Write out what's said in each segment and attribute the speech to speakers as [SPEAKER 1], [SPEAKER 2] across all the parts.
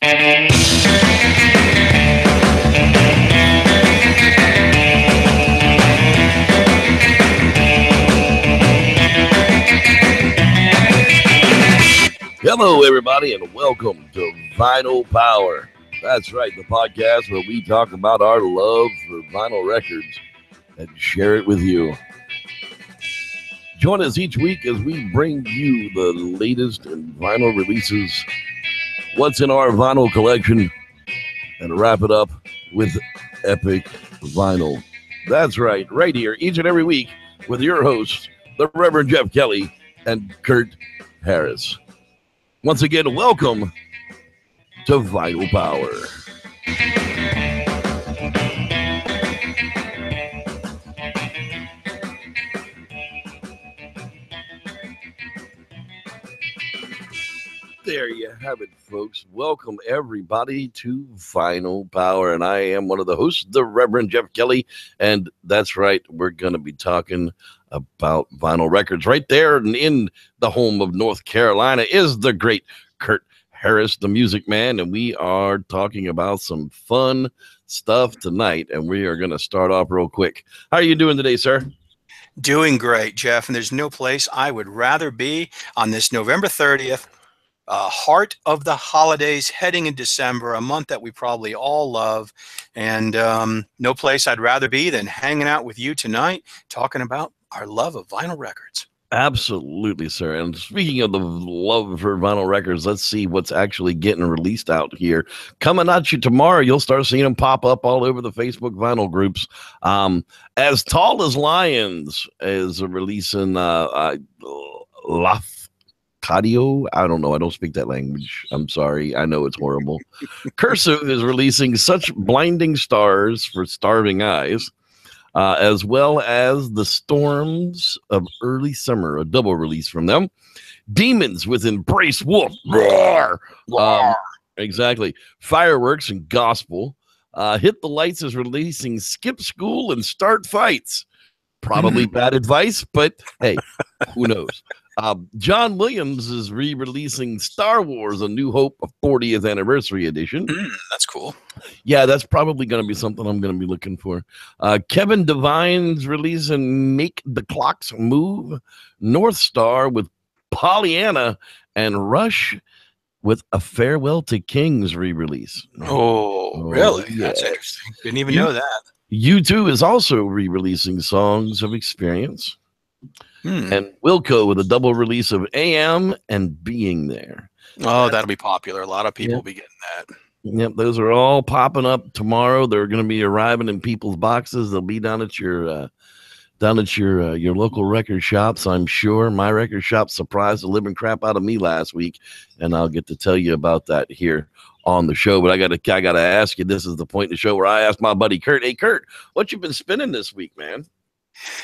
[SPEAKER 1] Hello, everybody, and welcome to Vinyl Power. That's right, the podcast where we talk about our love for vinyl records and share it with you. Join us each week as we bring you the latest in vinyl releases, what's in our vinyl collection, and wrap it up with epic vinyl. That's right here, each and every week, with your hosts, the Reverend Jeff Kelly and Kurt Harris. Once again, welcome to Vinyl Power. There you have it, folks. Welcome, everybody, to Vinyl Power. And I am one of the hosts, the Reverend Jeff Kelly. And that's right, we're going to be talking about vinyl records. Right there and in the home of North Carolina is the great Kurt Harris, the music man. And we are talking about some fun stuff tonight. And we are going to start off real quick. How are you doing today, sir?
[SPEAKER 2] Doing great, Jeff. And there's no place I would rather be on this November 30th. Heart of the holidays, heading in December, a month that we probably all love. And no place I'd rather be than hanging out with you tonight, talking about our love of vinyl records.
[SPEAKER 1] Absolutely, sir. And speaking of the love for vinyl records, let's see what's actually getting released out here. Coming at you tomorrow, you'll start seeing them pop up all over the Facebook vinyl groups. As Tall as Lions is releasing Cadio. I don't know. I don't speak that language. I'm sorry. I know it's horrible. Cursive is releasing Such Blinding Stars for Starving Eyes, as well as The Storms of Early Summer, a double release from them. Demons with Embrace Wolf. Roar. Exactly. Fireworks and Gospel. Hit the Lights is releasing Skip School and Start Fights. Probably bad advice, but hey, who knows? John Williams is re-releasing Star Wars: A New Hope, a 40th anniversary edition.
[SPEAKER 2] That's cool.
[SPEAKER 1] Yeah, that's probably going to be something I'm going to be looking for. Kevin Devine's releasing Make the Clocks Move, North Star with Pollyanna, and Rush with A Farewell to Kings re-release.
[SPEAKER 2] Oh, really?
[SPEAKER 1] Yeah.
[SPEAKER 2] That's interesting. Didn't even know that.
[SPEAKER 1] U2 is also re-releasing Songs of Experience. And Wilco with a double release of AM and Being There.
[SPEAKER 2] Oh, that'll be popular. A lot of people will be getting that.
[SPEAKER 1] Yep, those are all popping up tomorrow. They're going to be arriving in people's boxes. They'll be down at your local record shops, I'm sure. My record shop surprised the living crap out of me last week, and I'll get to tell you about that here on the show. But I gotta ask you. This is the point in the show where I ask my buddy Kurt. Hey, Kurt, what you been spinning this week, man?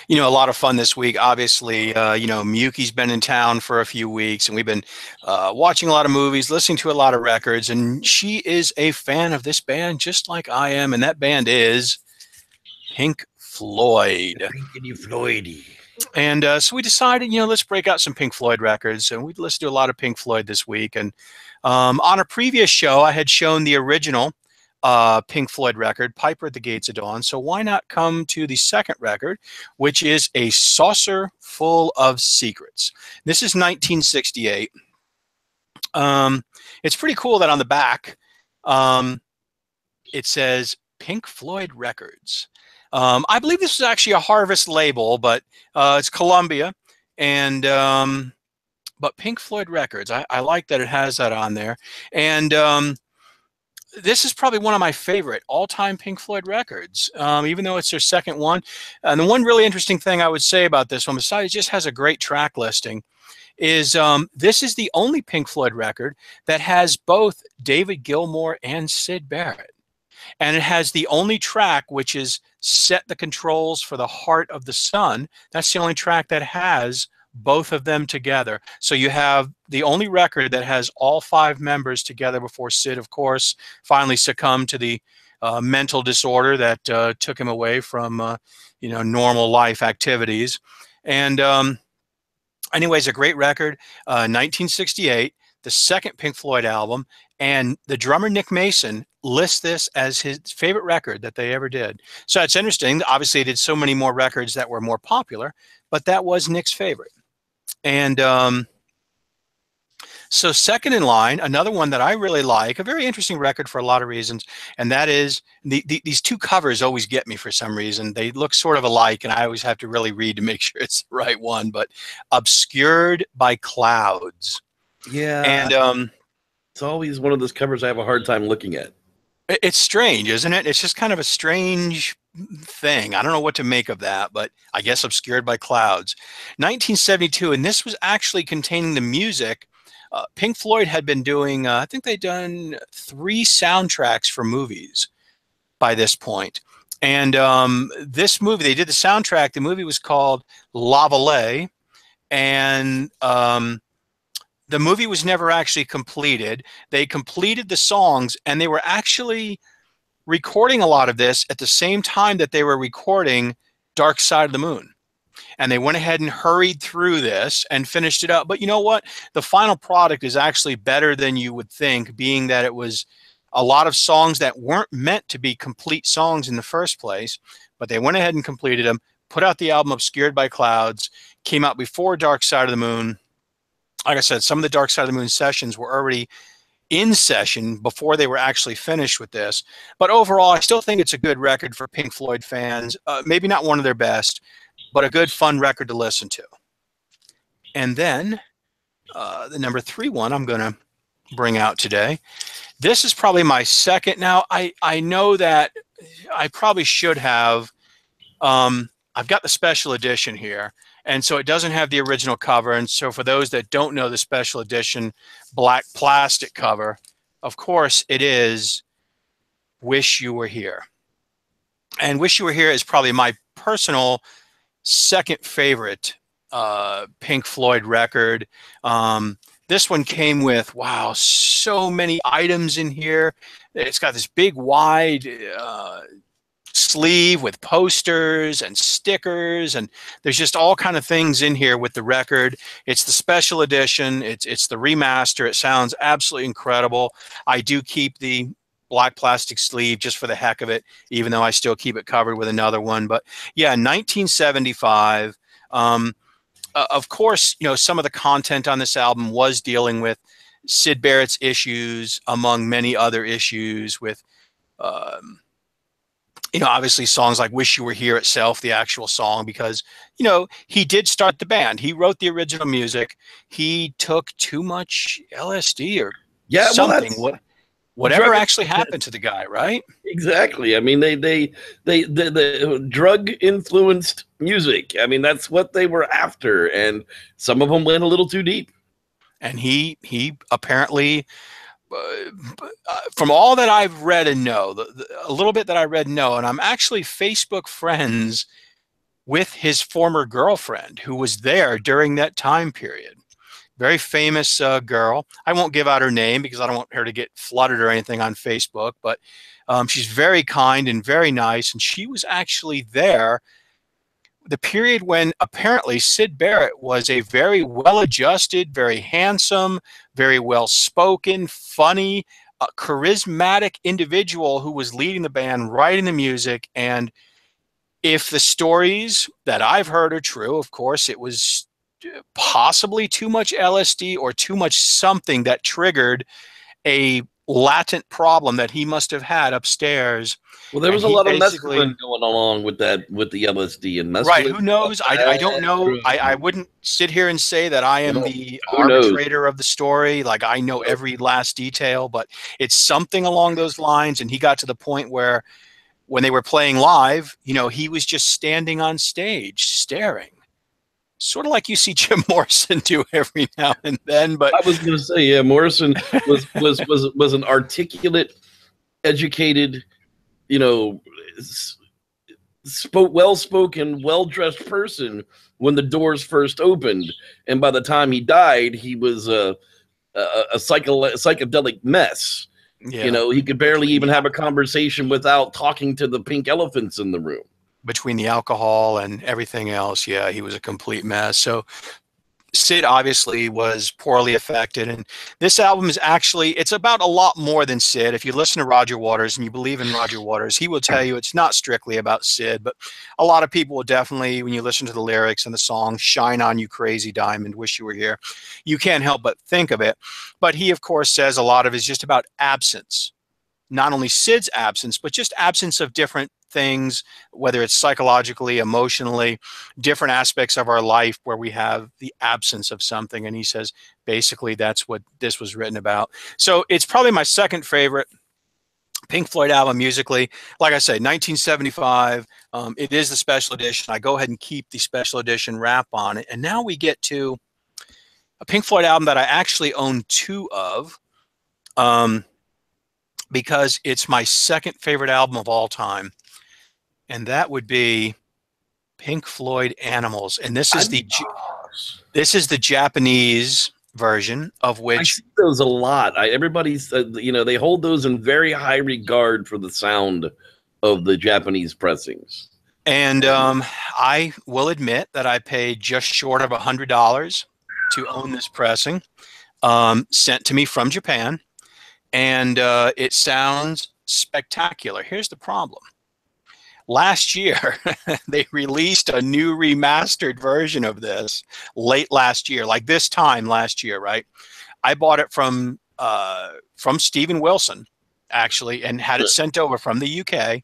[SPEAKER 2] You know, a lot of fun this week. Obviously, Miyuki's been in town for a few weeks, and we've been watching a lot of movies, listening to a lot of records, and she is a fan of this band just like I am, and that band is Pink Floyd. And so we decided, let's break out some Pink Floyd records, and we listened to a lot of Pink Floyd this week. And on a previous show, I had shown the original Pink Floyd record, Piper at the Gates of Dawn. So why not come to the second record, which is A Saucer Full of Secrets. This is 1968. It's pretty cool that on the back it says Pink Floyd Records. I believe this is actually a Harvest label, but it's Columbia. And but Pink Floyd Records, I like that it has that on there. And this is probably one of my favorite all-time Pink Floyd records, even though it's their second one. And the one really interesting thing I would say about this one, besides it just has a great track listing, is this is the only Pink Floyd record that has both David Gilmour and Syd Barrett. And it has the only track which is Set the Controls for the Heart of the Sun. That's the only track that has both of them together. So you have the only record that has all five members together before Syd, of course, finally succumbed to the mental disorder that took him away from normal life activities. And anyways, a great record, 1968, the second Pink Floyd album. And the drummer, Nick Mason, lists this as his favorite record that they ever did. So it's interesting. Obviously, they did so many more records that were more popular, but that was Nick's favorite. And so second in line, another one that I really like, a very interesting record for a lot of reasons, and that is these two covers always get me for some reason. They look sort of alike, and I always have to really read to make sure it's the right one, but Obscured by Clouds.
[SPEAKER 1] Yeah.
[SPEAKER 2] And
[SPEAKER 1] it's always one of those covers I have a hard time looking at.
[SPEAKER 2] it's strange, isn't it? It's just kind of a strange thing. I don't know what to make of that, but I guess Obscured by Clouds. 1972, and this was actually containing the music. Pink Floyd had been doing, I think they'd done 3 soundtracks for movies by this point. And this movie, they did the soundtrack. The movie was called La Vallée, and the movie was never actually completed. They completed the songs, and they were actually recording a lot of this at the same time that they were recording Dark Side of the Moon. And they went ahead and hurried through this and finished it up. But you know what? The final product is actually better than you would think, being that it was a lot of songs that weren't meant to be complete songs in the first place, but they went ahead and completed them, put out the album Obscured by Clouds, came out before Dark Side of the Moon. Like I said, some of the Dark Side of the Moon sessions were already in session before they were actually finished with this. But overall, I still think it's a good record for Pink Floyd fans. Maybe not one of their best, but a good, fun record to listen to. And then the number 3 one I'm going to bring out today. This is probably my second. Now, I know that I probably should have. I've got the special edition here, and so it doesn't have the original cover. And so for those that don't know the special edition black plastic cover, of course, it is Wish You Were Here. And Wish You Were Here is probably my personal second favorite Pink Floyd record. This one came with, wow, so many items in here. It's got this big wide sleeve with posters and stickers, and there's just all kind of things in here with the record. It's the special edition. It's the remaster. It sounds absolutely incredible. I do keep the black plastic sleeve just for the heck of it, even though I still keep it covered with another one. But yeah, 1975. Of course, you know, some of the content on this album was dealing with Syd Barrett's issues, among many other issues with, you know, obviously songs like Wish You Were Here itself, the actual song, because, you know, he did start the band. He wrote the original music. He took too much LSD or something. Whatever actually happened to the guy, right?
[SPEAKER 1] Exactly. I mean, the drug influenced music. I mean, that's what they were after, and some of them went a little too deep.
[SPEAKER 2] And he apparently, from all that I've read and know, a little bit that I read and know, and I'm actually Facebook friends with his former girlfriend who was there during that time period. Very famous girl. I won't give out her name because I don't want her to get flooded or anything on Facebook, but she's very kind and very nice, and she was actually there the period when apparently Syd Barrett was a very well-adjusted, very handsome, very well-spoken, funny, charismatic individual who was leading the band, writing the music. And if the stories that I've heard are true, of course, it was possibly too much LSD or too much something that triggered a latent problem that he must have had upstairs.
[SPEAKER 1] Well, there was a lot of mescaline going along with that, with the LSD and mescaline.
[SPEAKER 2] Right, who knows? I don't know. I wouldn't sit here and say that I am the arbitrator of the story. Like, I know every last detail, but it's something along those lines. And he got to the point where when they were playing live, you know, he was just standing on stage staring. Sort of like you see Jim Morrison do every now and then. But
[SPEAKER 1] I was going to say, yeah, Morrison was an articulate, educated, you know, well-spoken, well-dressed person when the doors first opened, and by the time he died, he was a psychedelic mess. Yeah. You know, he could barely even have a conversation without talking to the pink elephants in the room.
[SPEAKER 2] Between the alcohol and everything else, yeah, he was a complete mess. So Sid obviously was poorly affected, and this album is actually, it's about a lot more than Sid. If you listen to Roger Waters and you believe in Roger Waters, he will tell you it's not strictly about Sid, but a lot of people will definitely, when you listen to the lyrics and the song "Shine On You Crazy Diamond, Wish You Were Here," you can't help but think of it. But he, of course, says a lot of it is just about absence. Not only Sid's absence, but just absence of different things, whether it's psychologically, emotionally, different aspects of our life where we have the absence of something. And he says, basically, that's what this was written about. So it's probably my second favorite Pink Floyd album musically. Like I say, 1975. It is the special edition. I go ahead and keep the special edition wrap on it. And now we get to a Pink Floyd album that I actually own two of. Because it's my second favorite album of all time, and that would be Pink Floyd Animals. And this is the Japanese version, of which I
[SPEAKER 1] see those a lot. Everybody's they hold those in very high regard for the sound of the Japanese pressings.
[SPEAKER 2] And I will admit that I paid just short of $100 to own this pressing, sent to me from Japan. And it sounds spectacular. Here's the problem. Last year, they released a new remastered version of this late last year, like this time last year, right? I bought it from Steven Wilson, actually, and had it sent over from the UK,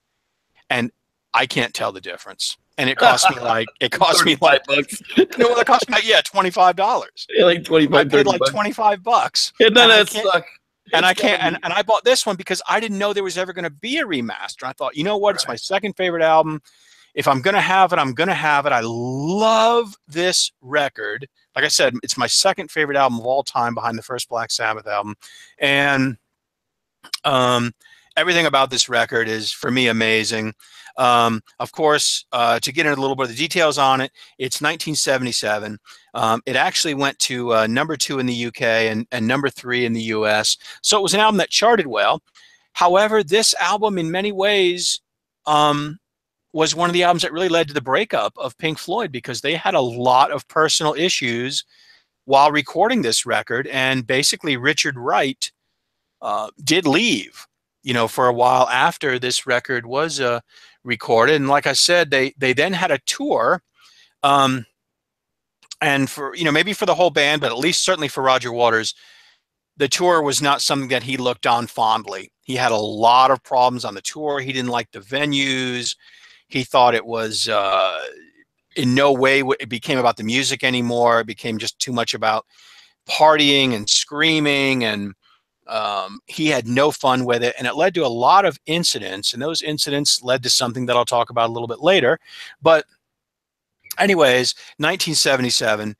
[SPEAKER 2] and I can't tell the difference. And it cost me like
[SPEAKER 1] $5.
[SPEAKER 2] No, it cost me $25.
[SPEAKER 1] Yeah, like 25.
[SPEAKER 2] I paid like $25.
[SPEAKER 1] And then that suck.
[SPEAKER 2] And I can't. And I bought this one because I didn't know there was ever going to be a remaster. I thought, you know what? It's my second favorite album. If I'm going to have it, I'm going to have it. I love this record. Like I said, it's my second favorite album of all time, behind the first Black Sabbath album. And everything about this record is, for me, amazing. Of course, to get into a little bit of the details on it, it's 1977. It actually went to #2 in the UK and #3 in the US. So it was an album that charted well. However, this album, in many ways, was one of the albums that really led to the breakup of Pink Floyd, because they had a lot of personal issues while recording this record. And basically, Richard Wright did leave, for a while after this record was recorded. And like I said, they then had a tour, and for, maybe for the whole band, but at least certainly for Roger Waters, the tour was not something that he looked on fondly. He had a lot of problems on the tour. He didn't like the venues. He thought it was in no way it became about the music anymore. It became just too much about partying and screaming, and he had no fun with it. And it led to a lot of incidents, and those incidents led to something that I'll talk about a little bit later. But anyways, 1977,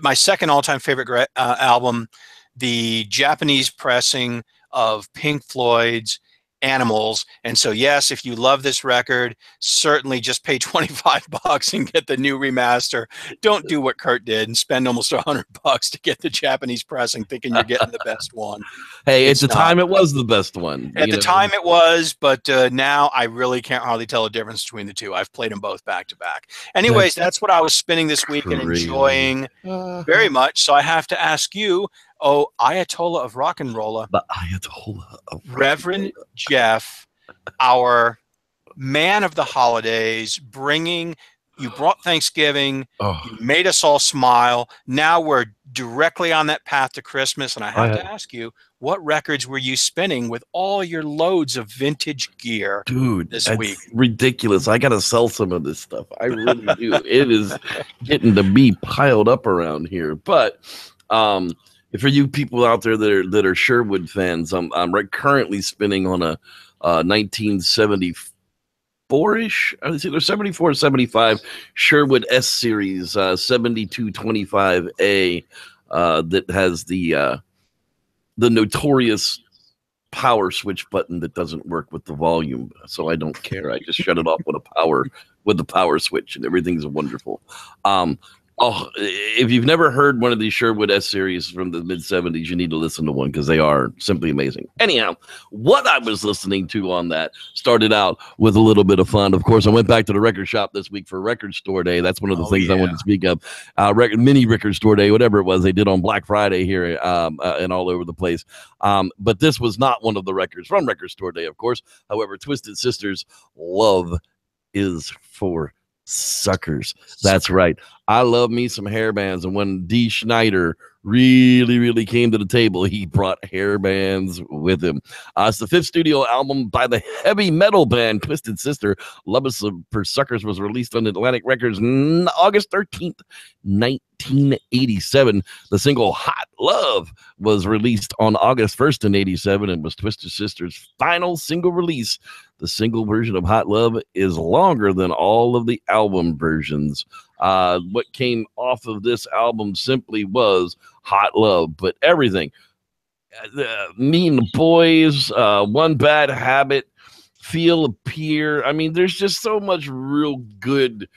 [SPEAKER 2] my second all-time favorite album, the Japanese pressing of Pink Floyd's Animals. And so, yes, if you love this record, certainly just pay $25 and get the new remaster. Don't do what Kurt did and spend almost $100 to get the Japanese pressing, thinking you're getting the best one.
[SPEAKER 1] Hey, at the time, it was the best one.
[SPEAKER 2] At the time, it was, but now I really can't hardly tell the difference between the two. I've played them both back to back. Anyways, that's what I was spinning this week and enjoying very much. So I have to ask you, Ayatollah of Rock and Rolla,
[SPEAKER 1] the Ayatollah of
[SPEAKER 2] Reverend Jeff, our man of the holidays, you brought Thanksgiving, you made us all smile. Now we're directly on that path to Christmas, and I have to ask you, what records were you spinning with all your loads of vintage gear,
[SPEAKER 1] dude,
[SPEAKER 2] this week?
[SPEAKER 1] Ridiculous. I gotta sell some of this stuff. I really do. It is getting to be piled up around here. But for you people out there that are Sherwood fans, I'm currently spinning on a 1974-ish, it's either 74 or 75 Sherwood S Series 7225A that has the notorious power switch button that doesn't work with the volume, so I don't care. I just shut it off with the power switch, and everything's wonderful. Oh, if you've never heard one of these Sherwood S series from the mid 70s, you need to listen to one because they are simply amazing. Anyhow, what I was listening to on that started out with a little bit of fun. Of course, I went back to the record shop this week for Record Store Day. That's one of the things I wanted to speak of. Mini Record Store Day, whatever it was, they did on Black Friday here and all over the place. But this was not one of the records from Record Store Day, of course. However, Twisted Sister's Love is for Suckers. That's right. I love me some hair bands. And when Dee Schneider really came to the table, he brought hair bands with him. It's the 5th studio album by the heavy metal band Twisted Sister. Love Is for Suckers was released on Atlantic Records August 13th, 1987. The single Hot Love was released on August 1st in 87 and was Twisted Sister's final single release. The single version of Hot Love is longer than all of the album versions. What came off of this album simply was Hot Love, but everything. Me and the Boys, One Bad Habit, Feel Appear. I mean, there's just so much real good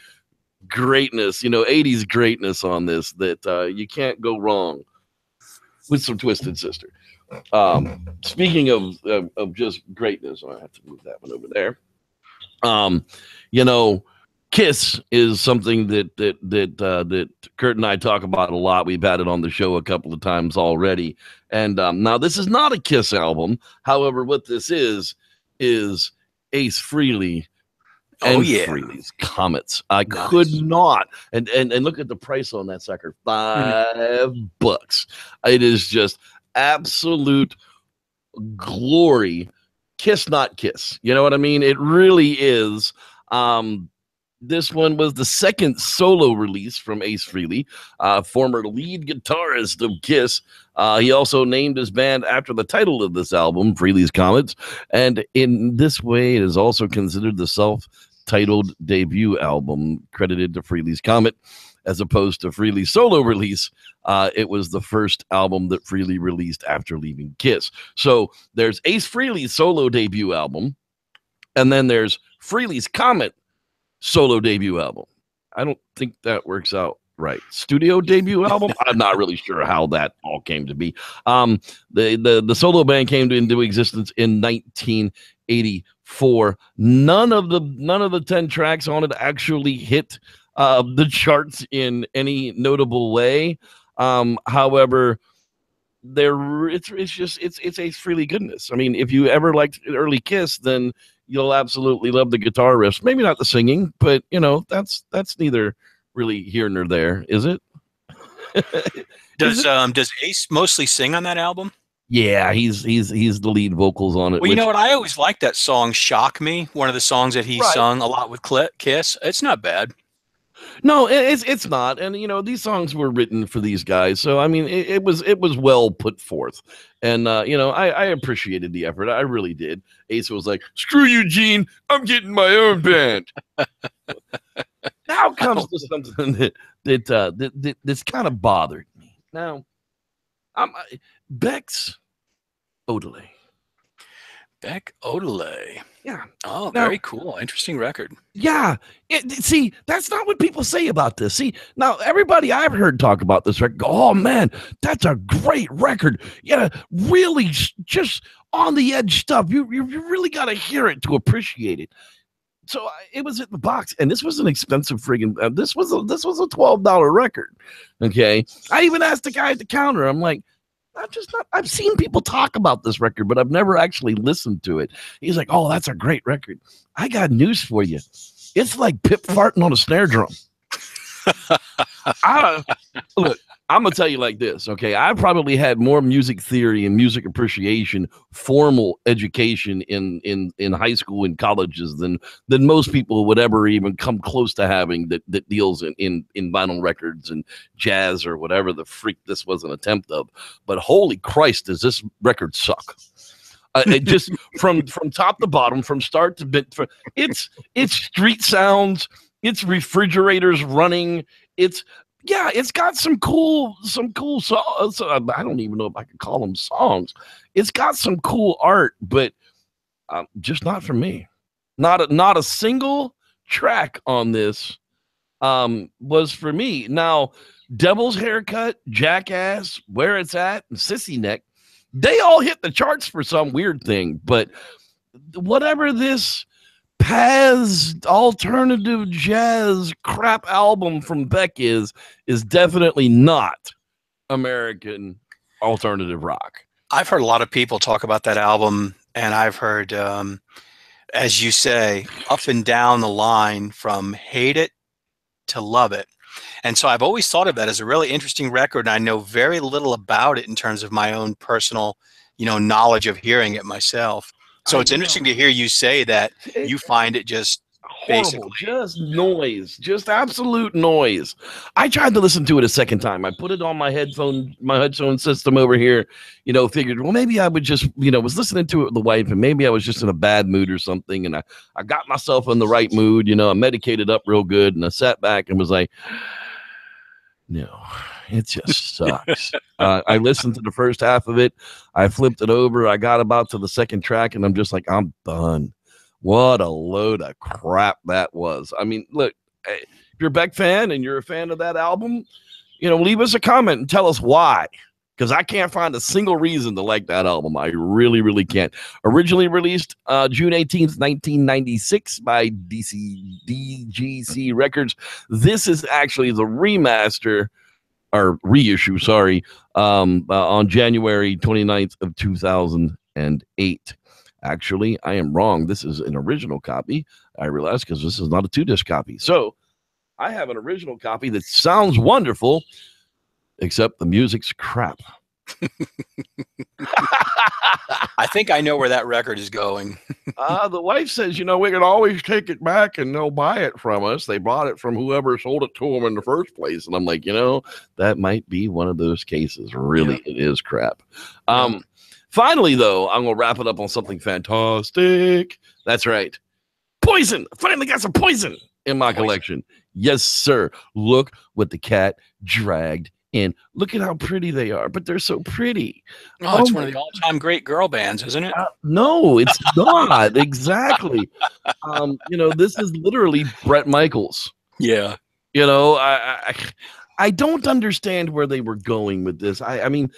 [SPEAKER 1] greatness, 80s greatness on this that you can't go wrong with some Twisted Sister. Speaking of just greatness, I have to move that one over there. Kiss is something that Kurt and I talk about a lot. We've had it on the show a couple of times already. And now this is not a Kiss album. However, what this is Ace Frehley and Frehley's Comets. I could not. And look at the price on that sucker. $5. It is just absolute glory. Kiss, not Kiss. You know what I mean? It really is. This one was the second solo release from Ace Frehley, former lead guitarist of Kiss. He also named his band after the title of this album, Frehley's Comets. And in this way, it is also considered the self-titled debut album credited to Frehley's Comet. As opposed to Frehley's solo release, it was the first album that Frehley released after leaving Kiss. So there's Ace Frehley's solo debut album, and then there's Frehley's Comet solo debut album. I don't think that works out right. Studio debut album? I'm not really sure how that all came to be. The solo band came into existence in 1984. None of the 10 tracks on it actually hit the charts in any notable way. However, it's Ace Frehley goodness. I mean, if you ever liked early Kiss, then you'll absolutely love the guitar riffs. Maybe not the singing, but that's neither really here nor there, is it?
[SPEAKER 2] Does Ace mostly sing on that album?
[SPEAKER 1] Yeah, he's the lead vocals on it.
[SPEAKER 2] Well, you know what? I always liked that song "Shock Me," one of the songs that he sung a lot with Kiss. It's not bad.
[SPEAKER 1] No, it's not. And these songs were written for these guys, so I mean it was well put forth. And I appreciated the effort. I really did. Ace was like, "Screw you, Gene, I'm getting my own band." Now comes to something that's kind of bothered me. Now, Beck's Odelay.
[SPEAKER 2] Beck Odelay.
[SPEAKER 1] Yeah.
[SPEAKER 2] Oh, very cool. Interesting record.
[SPEAKER 1] Yeah. See, that's not what people say about this. See, now everybody I've heard talk about this record, oh man, that's a great record. Yeah, really just on the edge stuff. You really got to hear it to appreciate it. So it was in the box, and this was an expensive friggin' this was a $12 record. Okay. I even asked the guy at the counter, I'm like, I've seen people talk about this record, but I've never actually listened to it. He's like, "Oh, that's a great record." I got news for you. It's like Pip farting on a snare drum. Look, I'm gonna tell you like this, okay? I probably had more music theory and music appreciation, formal education in high school and colleges than most people would ever even come close to having that deals in vinyl records and jazz or whatever the freak this was an attempt of. But holy Christ, does this record suck? It just from top to bottom, from start to bit. It's street sounds. It's refrigerators running. It's got some cool songs. I don't even know if I could call them songs. It's got some cool art, but just not for me. Not a single track on this was for me. Now, Devil's Haircut, Jackass, Where It's At, and Sissy Neck, they all hit the charts for some weird thing. But whatever this Paz alternative jazz crap album from Beck is definitely not American alternative rock.
[SPEAKER 2] I've heard a lot of people talk about that album, and I've heard, as you say, up and down the line from hate it to love it. And so I've always thought of that as a really interesting record, and I know very little about it in terms of my own personal, knowledge of hearing it myself. So it's interesting to hear you say that you find it just
[SPEAKER 1] horrible, just noise, just absolute noise. I tried to listen to it a second time. I put it on my headphone system over here, figured, well, maybe I would just, was listening to it with the wife, and maybe I was just in a bad mood or something. And I got myself in the right mood, I medicated up real good, and I sat back and was like, no, it just sucks. I listened to the first half of it. I flipped it over. I got about to the second track, and I'm just like, I'm done. What a load of crap that was. I mean, look, if you're a Beck fan and you're a fan of that album, leave us a comment and tell us why. Because I can't find a single reason to like that album. I really, really can't. Originally released June 18th, 1996 by DGC Records. This is actually the remaster, or reissue, sorry, on January 29th of 2008. Actually, I am wrong. This is an original copy. I realize, because this is not a 2-disc copy. So I have an original copy that sounds wonderful, except the music's crap.
[SPEAKER 2] I think I know where that record is going.
[SPEAKER 1] The wife says, we can always take it back and they'll buy it from us. They bought it from whoever sold it to them in the first place. And I'm like, that might be one of those cases. Really, yeah. It is crap. Yeah. Finally, though, I'm going to wrap it up on something fantastic. That's right. Poison. I finally got some Poison in my collection. Yes, sir. Look what the cat dragged in. Look at how pretty they are, but they're so pretty.
[SPEAKER 2] Oh, it's one of the all-time great girl bands, isn't it?
[SPEAKER 1] No, it's not. Exactly. This is literally Bret Michaels.
[SPEAKER 2] Yeah.
[SPEAKER 1] I don't understand where they were going with this. I mean,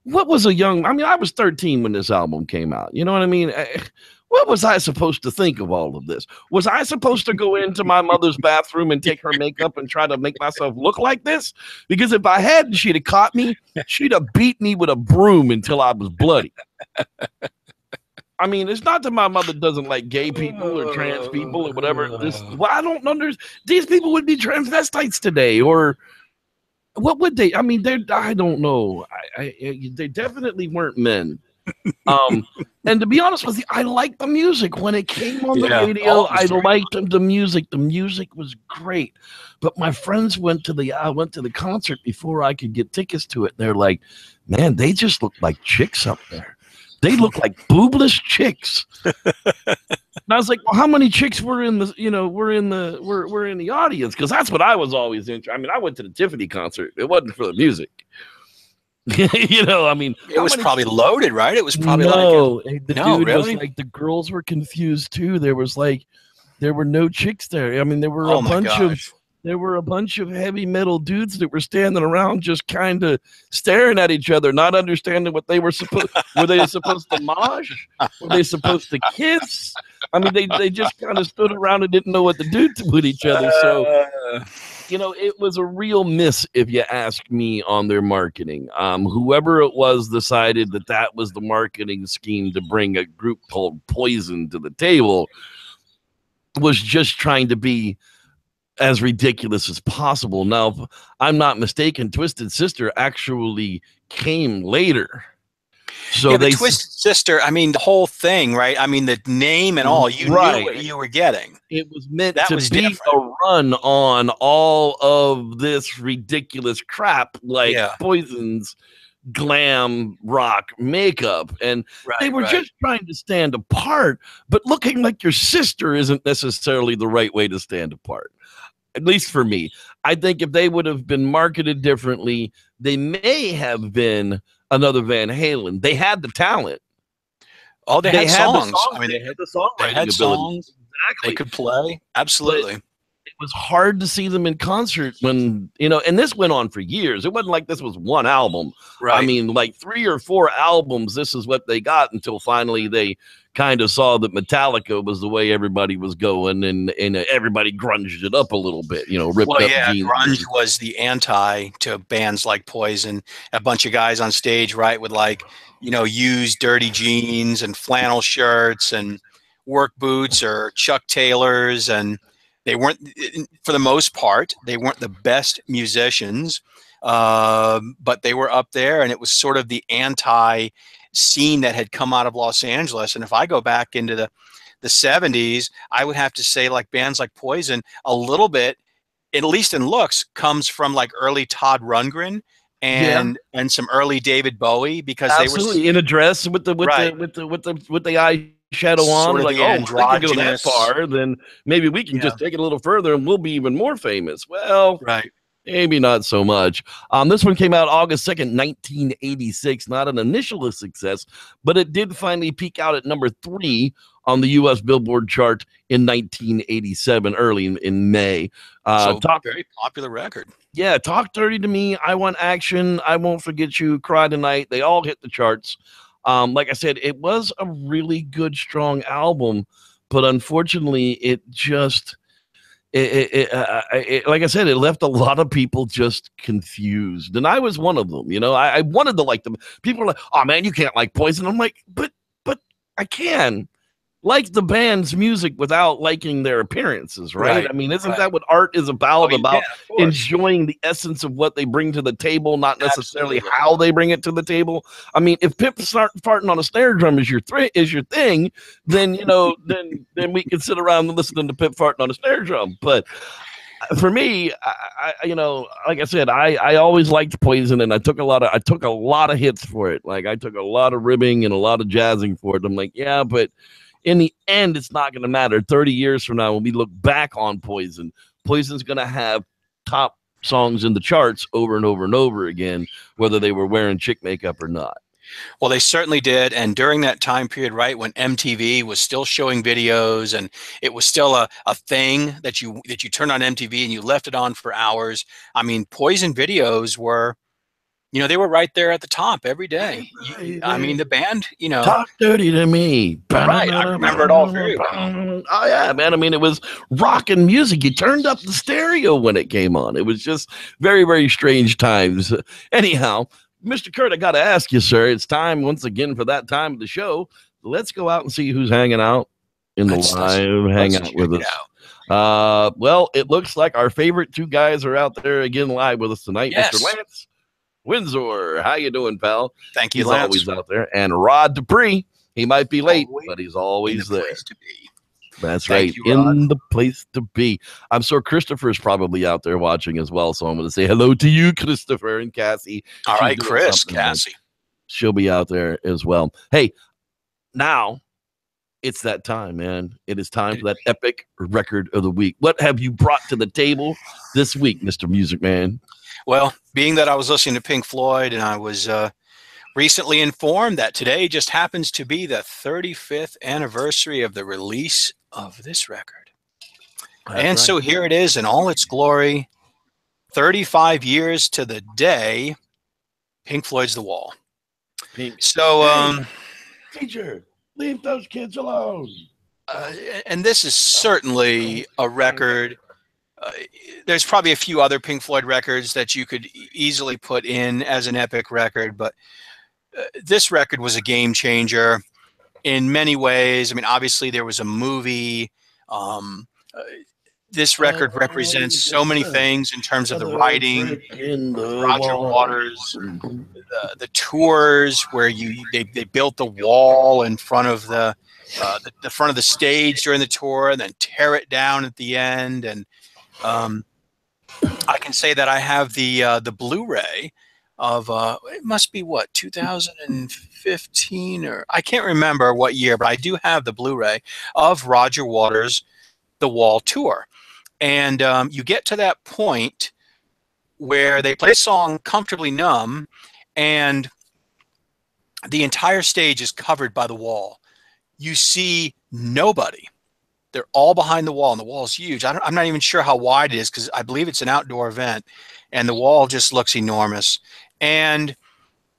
[SPEAKER 1] what was I was 13 when this album came out. You know what I mean? What was I supposed to think of all of this? Was I supposed to go into my mother's bathroom and take her makeup and try to make myself look like this? Because if I hadn't, she'd have caught me. She'd have beat me with a broom until I was bloody. I mean, it's not that my mother doesn't like gay people or trans people or whatever. I don't understand. These people would be transvestites today, or what would they? I mean, I don't know. They definitely weren't men. And to be honest with you, I liked the music when it came on the radio. I liked the music. The music was great. But my friends went to the concert before I could get tickets to it. They're like, man, they just look like chicks up there. They look like boobless chicks. And I was like, well, how many chicks were in the audience? Because that's what I was always interested. I mean, I went to the Tiffany concert. It wasn't for the music. I mean,
[SPEAKER 2] it was probably loaded, right? It was probably
[SPEAKER 1] was like, the girls were confused too. There were no chicks there. I mean, there were a bunch of heavy metal dudes that were standing around just kind of staring at each other, not understanding what they were supposed. Were they supposed to mosh? Were they supposed to kiss? I mean, they just kind of stood around and didn't know what to do with each other. So, it was a real miss, if you ask me, on their marketing. Whoever it was decided that was the marketing scheme to bring a group called Poison to the table, was just trying to be as ridiculous as possible. Now, if I'm not mistaken, Twisted Sister actually came later. So
[SPEAKER 2] the Twisted Sister, I mean, the whole thing, right? I mean, the name and all, you knew what you were getting.
[SPEAKER 1] It was meant to be a run on all of this ridiculous crap, like Poison's glam rock makeup. And they were just trying to stand apart, but looking like your sister isn't necessarily the right way to stand apart. At least for me. I think if they would have been marketed differently, they may have been another Van Halen. They had the talent.
[SPEAKER 2] Oh, they had songs.
[SPEAKER 1] I mean, they had the songwriting ability.
[SPEAKER 2] They
[SPEAKER 1] exactly.
[SPEAKER 2] could play.
[SPEAKER 1] But
[SPEAKER 2] Absolutely.
[SPEAKER 1] it was hard to see them in concert when, and this went on for years. It wasn't like this was one album. I
[SPEAKER 2] Right.
[SPEAKER 1] mean, like 3 or 4 albums, this is what they got until finally they kind of saw that Metallica was the way everybody was going, and everybody grunged it up a little bit, ripped
[SPEAKER 2] Well,
[SPEAKER 1] up
[SPEAKER 2] yeah,
[SPEAKER 1] jeans.
[SPEAKER 2] grunge was the anti to bands like Poison. A bunch of guys on stage, right, with like, used dirty jeans and flannel shirts and work boots or Chuck Taylors. And they weren't, for the most part, they weren't the best musicians, but they were up there, and it was sort of the anti scene that had come out of Los Angeles. And if I go back into the 70s, I would have to say like bands like Poison a little bit, at least in looks, comes from like early Todd Rundgren
[SPEAKER 1] Yeah,
[SPEAKER 2] and some early David Bowie, because they were
[SPEAKER 1] absolutely. In a dress with the with the
[SPEAKER 2] right,
[SPEAKER 1] with the with the with the eyeshadow on.
[SPEAKER 2] sort
[SPEAKER 1] They're
[SPEAKER 2] of
[SPEAKER 1] like,
[SPEAKER 2] the
[SPEAKER 1] oh, well, they can go that
[SPEAKER 2] androgynous.
[SPEAKER 1] far, then maybe we can
[SPEAKER 2] Yeah,
[SPEAKER 1] just take it a little further and we'll be even more famous. Well,
[SPEAKER 2] right.
[SPEAKER 1] maybe not so much. This one came out August 2nd, 1986. Not an initial success, but it did finally peak out at number 3 on the U.S. Billboard chart in 1987, early in May.
[SPEAKER 2] So
[SPEAKER 1] Talk,
[SPEAKER 2] very popular record.
[SPEAKER 1] yeah, Talk Dirty to Me, I Want Action, I Won't Forget You, Cry Tonight. They all hit the charts. Like I said, it was a really good, strong album, but unfortunately, it just like I said, it left a lot of people just confused, and I was one of them. I wanted to like them. People were like, "Oh man, you can't like Poison." I'm like, but I can like the band's music without liking their appearances, right?
[SPEAKER 2] Right,
[SPEAKER 1] I mean, isn't
[SPEAKER 2] right.
[SPEAKER 1] that what art is
[SPEAKER 2] Oh,
[SPEAKER 1] about?
[SPEAKER 2] yeah,
[SPEAKER 1] About
[SPEAKER 2] of course.
[SPEAKER 1] enjoying the essence of what they bring to the table, not necessarily
[SPEAKER 2] Absolutely.
[SPEAKER 1] how they bring it to the table. I mean, if Pip start farting on a snare drum is your thing, then then we can sit around and listening to Pip farting on a snare drum. But for me, like I said, I always liked Poison, and I took a lot of hits for it. Like I took a lot of ribbing and a lot of jazzing for it. I'm like, yeah, but in the end, it's not going to matter. 30 years from now, when we look back on Poison, Poison's going to have top songs in the charts over and over and over again, whether they were wearing chick makeup or not.
[SPEAKER 2] Well, they certainly did. And during that time period, right, when MTV was still showing videos and it was still a thing that you turned on MTV and you left it on for hours. I mean, Poison videos were, they were right there at the top every day.
[SPEAKER 1] Hey,
[SPEAKER 2] I mean, the band,
[SPEAKER 1] Talk dirty to me.
[SPEAKER 2] right. I remember it all very well.
[SPEAKER 1] Oh yeah, man. I mean, it was rocking music. You turned up the stereo when it came on. It was just very, very strange times. Anyhow, Mr. Kurt, I got to ask you, sir. It's time once again for that time of the show. Let's go out and see who's hanging out in the live hangout with us. Well, it looks like our favorite 2 guys are out there again live with us tonight.
[SPEAKER 2] Yes.
[SPEAKER 1] Mr. Lance Windsor, how you doing, pal?
[SPEAKER 2] Thank you,
[SPEAKER 1] He's
[SPEAKER 2] Lance.
[SPEAKER 1] always out there. And Rod Dupree, he might be late, but he's always there.
[SPEAKER 2] To be.
[SPEAKER 1] That's
[SPEAKER 2] Thank
[SPEAKER 1] right,
[SPEAKER 2] you, Rod.
[SPEAKER 1] in the place to be. I'm sure Christopher's probably out there watching as well, so I'm going to say hello to you, Christopher, and Cassie.
[SPEAKER 2] All right, Chris,
[SPEAKER 1] something,
[SPEAKER 2] Cassie.
[SPEAKER 1] She'll be out there as well. Hey, now it's that time, man. It is time for that epic record of the week. What have you brought to the table this week, Mr. Music Man?
[SPEAKER 2] Well, being that I was listening to Pink Floyd and I was recently informed that today just happens to be the 35th anniversary of the release of this record. So here it is in all its glory, 35 years to the day, Pink Floyd's The Wall.
[SPEAKER 1] Teacher, leave those kids alone.
[SPEAKER 2] And this is certainly a record. There's probably a few other Pink Floyd records that you could easily put in as an epic record, but this record was a game changer in many ways. I mean, obviously there was a movie. This record represents so many things in terms of the writing, Roger Waters, the tours where they built the wall in front of the front of the stage during the tour, and then tear it down at the end. And I can say that I have the Blu-ray of it must be what, 2015, or I can't remember what year, but I do have the Blu-ray of Roger Waters' The Wall tour. And you get to that point where they play a song Comfortably Numb, and the entire stage is covered by the wall. You see nobody They're all behind the wall, and the wall is huge. I'm not even sure how wide it is because I believe it's an outdoor event, and the wall just looks enormous. And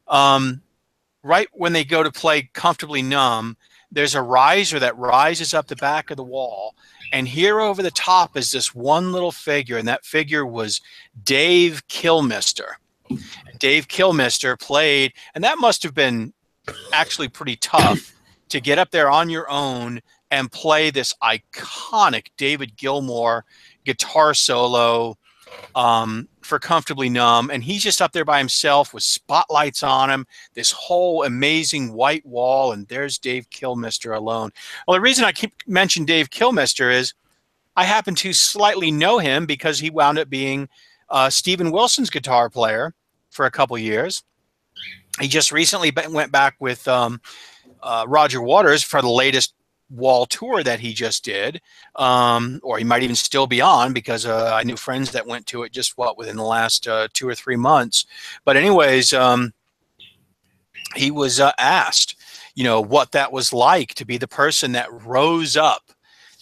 [SPEAKER 2] right when they go to play Comfortably Numb, there's a riser that rises up the back of the wall. And here over the top is this one little figure, and that figure was Dave Kilmister. Dave Kilmister played, and that must have been actually pretty tough to get up there on your own and play this iconic David Gilmour guitar solo for Comfortably Numb. And he's just up there by himself with spotlights on him, this whole amazing white wall, and there's Dave Kilmister alone. Well, the reason I keep mentioning Dave Kilmister is I happen to slightly know him because he wound up being Steven Wilson's guitar player for a couple years. He just recently went back with Roger Waters for the latest Wall tour that he just did, or he might even still be on because I knew friends that went to it just within the last 2 or 3 months. But anyways, he was asked, what that was like to be the person that rose up.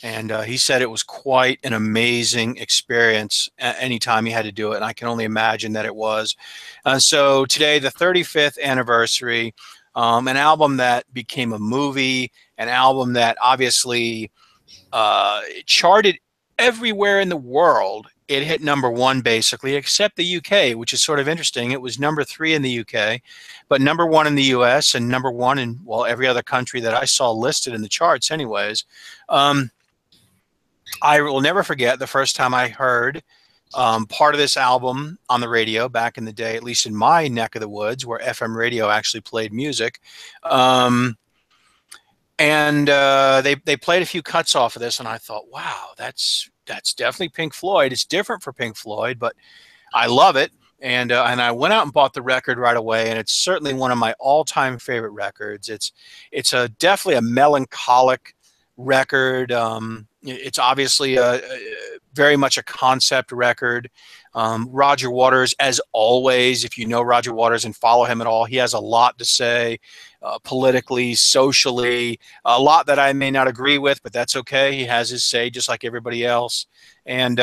[SPEAKER 2] And he said it was quite an amazing experience anytime he had to do it. And I can only imagine that it was. So today, the 35th anniversary, an album that became a movie, an album that obviously charted everywhere in the world. It hit #1 basically, except the UK, which is sort of interesting. It was #3 in the UK, but #1 in the US and #1 in, well, every other country that I saw listed in the charts anyways. I will never forget the first time I heard part of this album on the radio back in the day, at least in my neck of the woods where FM radio actually played music. And they played a few cuts off of this, and I thought, wow, that's definitely Pink Floyd. It's different for Pink Floyd, but I love it. And I went out and bought the record right away, and it's certainly one of my all-time favorite records. It's definitely a melancholic record. It's obviously very much a concept record. Roger Waters, as always, if you know Roger Waters and follow him at all, he has a lot to say politically, socially, a lot that I may not agree with, but that's okay. He has his say just like everybody else. And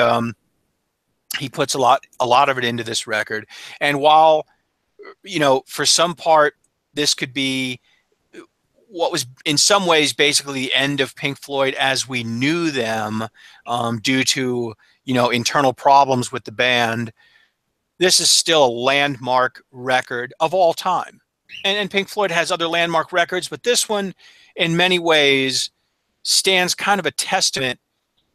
[SPEAKER 2] he puts a lot of it into this record. And while, for some part, this could be what was in some ways basically the end of Pink Floyd as we knew them due to, internal problems with the band, this is still a landmark record of all time. And Pink Floyd has other landmark records, but this one in many ways stands kind of a testament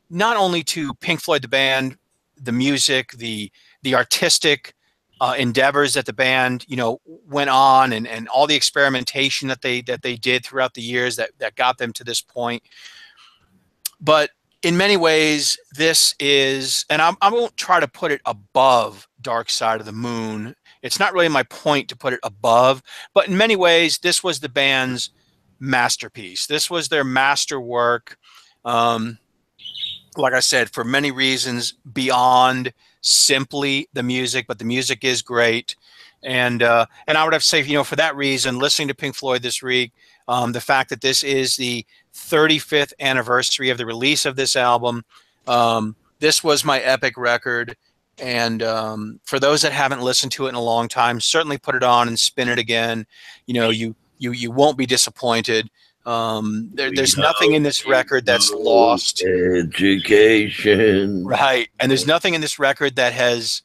[SPEAKER 2] not only to Pink Floyd, the band, the music, the artistic endeavors that the band, went on, and all the experimentation that they did throughout the years that got them to this point. But in many ways, this is, and I won't try to put it above Dark Side of the Moon. It's not really my point to put it above, but in many ways, this was the band's masterpiece. This was their masterwork. Like I said, for many reasons beyond simply the music, but the music is great. And I would have to say, for that reason, listening to Pink Floyd this week, the fact that this is the 35th anniversary of the release of this album, this was my epic record. And for those that haven't listened to it in a long time, certainly put it on and spin it again. You won't be disappointed. There's nothing in this record that's lost.
[SPEAKER 1] Education.
[SPEAKER 2] Right. And there's nothing in this record that has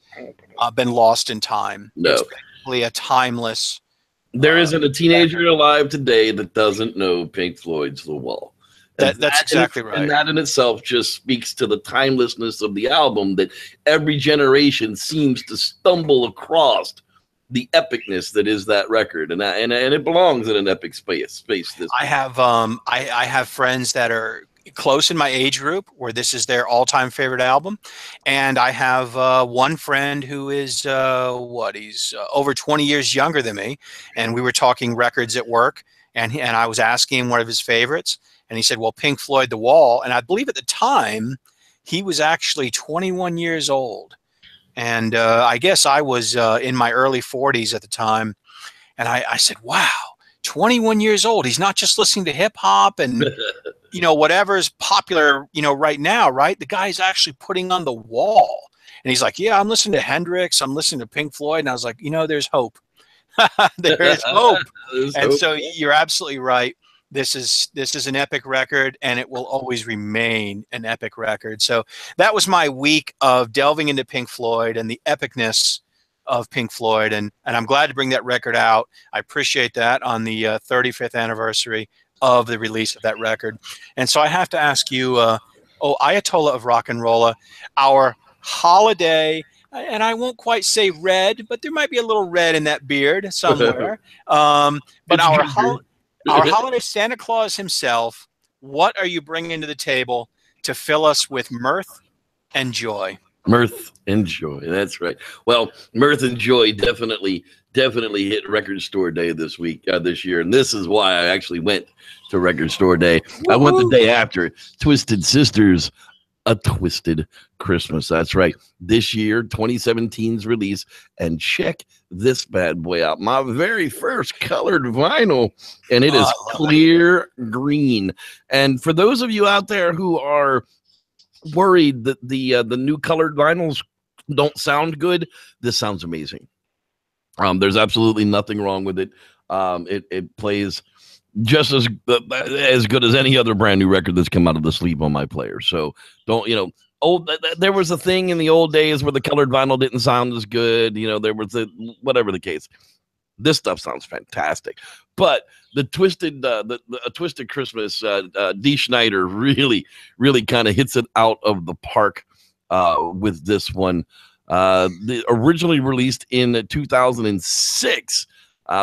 [SPEAKER 2] been lost in time.
[SPEAKER 1] No.
[SPEAKER 2] It's basically a timeless.
[SPEAKER 1] There isn't a teenager alive today that doesn't know Pink Floyd's The Wall.
[SPEAKER 2] That's exactly right.
[SPEAKER 1] And that in itself just speaks to the timelessness of the album, that every generation seems to stumble across the epicness that is that record, and it belongs in an epic space.
[SPEAKER 2] I have friends that are close in my age group where this is their all-time favorite album, and I have one friend who is he's over 20 years younger than me, and we were talking records at work, and I was asking him one of his favorites, and he said, well, Pink Floyd, The Wall. And I believe at the time he was actually 21 years old. And I guess I was in my early 40s at the time. And I said, wow, 21 years old. He's not just listening to hip hop and whatever's popular, right now, right? The guy's actually putting on the wall. And he's like, yeah, I'm listening to Hendrix. I'm listening to Pink Floyd. And I was like, there's hope. There is hope. And so you're absolutely right. This is an epic record, and it will always remain an epic record. So that was my week of delving into Pink Floyd and the epicness of Pink Floyd. And I'm glad to bring that record out. I appreciate that on the 35th anniversary of the release of that record. And so I have to ask you, Ayatollah of Rock and Rolla, our holiday, and I won't quite say red, but there might be a little red in that beard somewhere. But our holiday Santa Claus himself, what are you bringing to the table to fill us with mirth and joy?
[SPEAKER 1] Mirth and joy. That's right. Well, mirth and joy definitely hit Record Store Day this year. And this is why I actually went to Record Store Day. Woo-hoo! I went the day after Twisted Sisters, A Twisted Christmas. That's right. This year, 2017's release. And check this bad boy out. My very first colored vinyl. And it is clear green. And for those of you out there who are worried that the new colored vinyls don't sound good, this sounds amazing. There's absolutely nothing wrong with it. It plays just as good as any other brand new record that's come out of the sleeve on my player. So don't, there was a thing in the old days where the colored vinyl didn't sound as good. There was whatever the case. This stuff sounds fantastic. But the Twisted Christmas, Dee Snider really kind of hits it out of the park with this one. Originally released in 2006,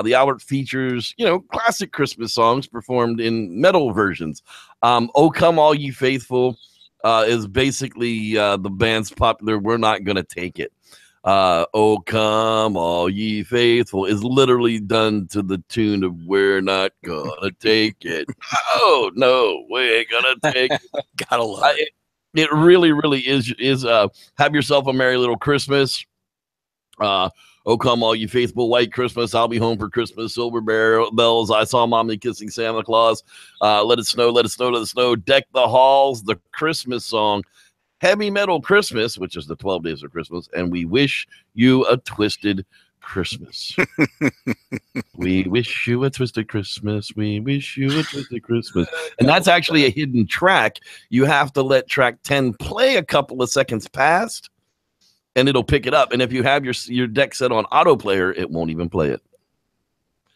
[SPEAKER 1] the album features, classic Christmas songs performed in metal versions. "Oh Come All Ye Faithful" is basically the band's popular "We're Not Gonna Take It." "Oh Come All Ye Faithful" is literally done to the tune of "We're Not Gonna Take It." Oh no, we ain't gonna take it.
[SPEAKER 2] Gotta love it.
[SPEAKER 1] It really is "Have Yourself a Merry Little Christmas." "Oh Come All You Faithful," "White Christmas," "I'll Be Home for Christmas," "Silver Bells," "I Saw Mommy Kissing Santa Claus," "Let It Snow, Let It Snow, Let It Snow," "Deck the Halls," "The Christmas Song," "Heavy Metal Christmas," which is the 12 Days of Christmas, and "We Wish You a Twisted Christmas." We wish you a twisted Christmas. We wish you a twisted Christmas. And that's actually a hidden track. You have to let track 10 play a couple of seconds past, and it'll pick it up. And if you have your deck set on auto player, it won't even play it.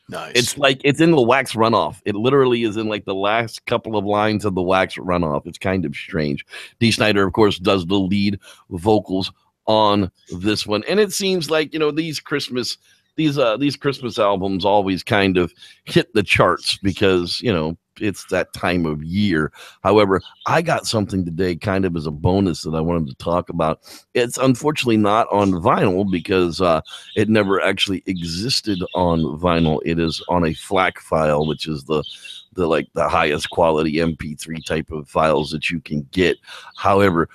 [SPEAKER 2] Nice.
[SPEAKER 1] It's like it's in the wax runoff. It literally is in like the last couple of lines of the wax runoff. It's kind of strange. Dee Snider, of course, does the lead vocals on this one, and it seems like these Christmas albums always kind of hit the charts because it's that time of year. However, I got something today kind of as a bonus that I wanted to talk about. It's unfortunately not on vinyl because it never actually existed on vinyl. It is on a FLAC file, which is the highest quality MP3 type of files that you can get. However,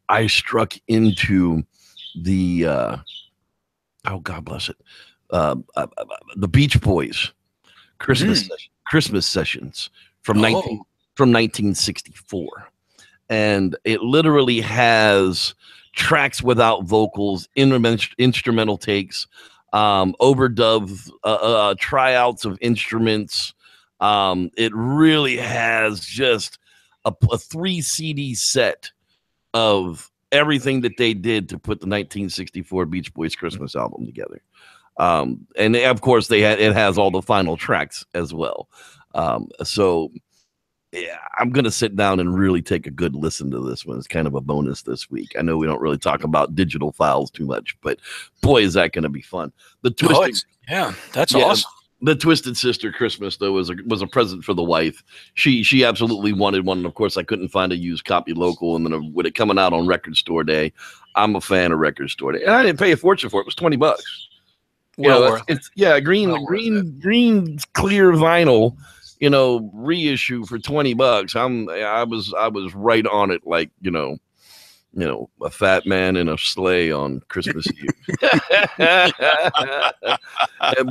[SPEAKER 1] I struck into the oh God bless it, the Beach Boys Christmas sessions from 1964, and it literally has tracks without vocals, instrumental takes, overdub, tryouts of instruments. It really has just a 3 CD set of everything that they did to put the 1964 Beach Boys Christmas album together. And of course it has all the final tracks as well. So yeah, I'm going to sit down and really take a good listen to this one. It's kind of a bonus this week. I know we don't really talk about digital files too much, but boy, is that going to be fun. That's awesome. The Twisted Sister Christmas, though, was a present for the wife. She absolutely wanted one, and of course, I couldn't find a used copy local. And then with it coming out on Record Store Day, I'm a fan of Record Store Day, and I didn't pay a fortune for it. It was $20. Green clear vinyl, reissue for $20. I was right on it, like a fat man in a sleigh on Christmas Eve. And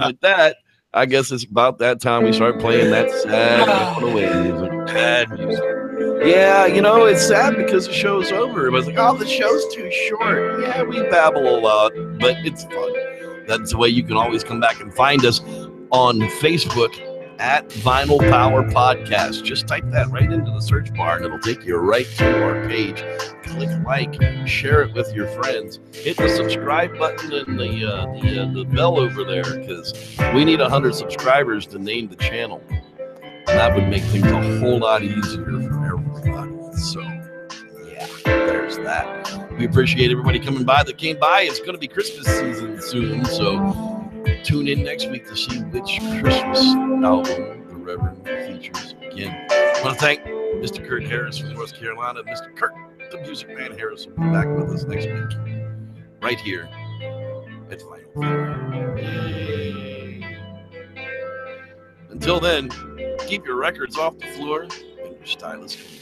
[SPEAKER 1] with that, I guess it's about that time we start playing that sad going away music.
[SPEAKER 2] Bad music.
[SPEAKER 1] Yeah, you know, it's sad because the show's over. It was like, oh, the show's too short. Yeah, we babble a lot, but it's fun. That's the way you can always come back and find us on Facebook at Vinyl Power Podcast. Just type that right into the search bar and it'll take you right to our page. Click like, share it with your friends. Hit the subscribe button and the bell over there, because we need 100 subscribers to name the channel. And that would make things a whole lot easier for everybody. So, yeah, there's that. We appreciate everybody coming by that came by. It's going to be Christmas season soon, so tune in next week to see which Christmas album the Reverend features again. I want to thank Mr. Kurt Harris from North Carolina. Mr. Kurt, the Music Man Harris, will be back with us next week, right here at Vinyl. Until then, keep your records off the floor and your stylus clean.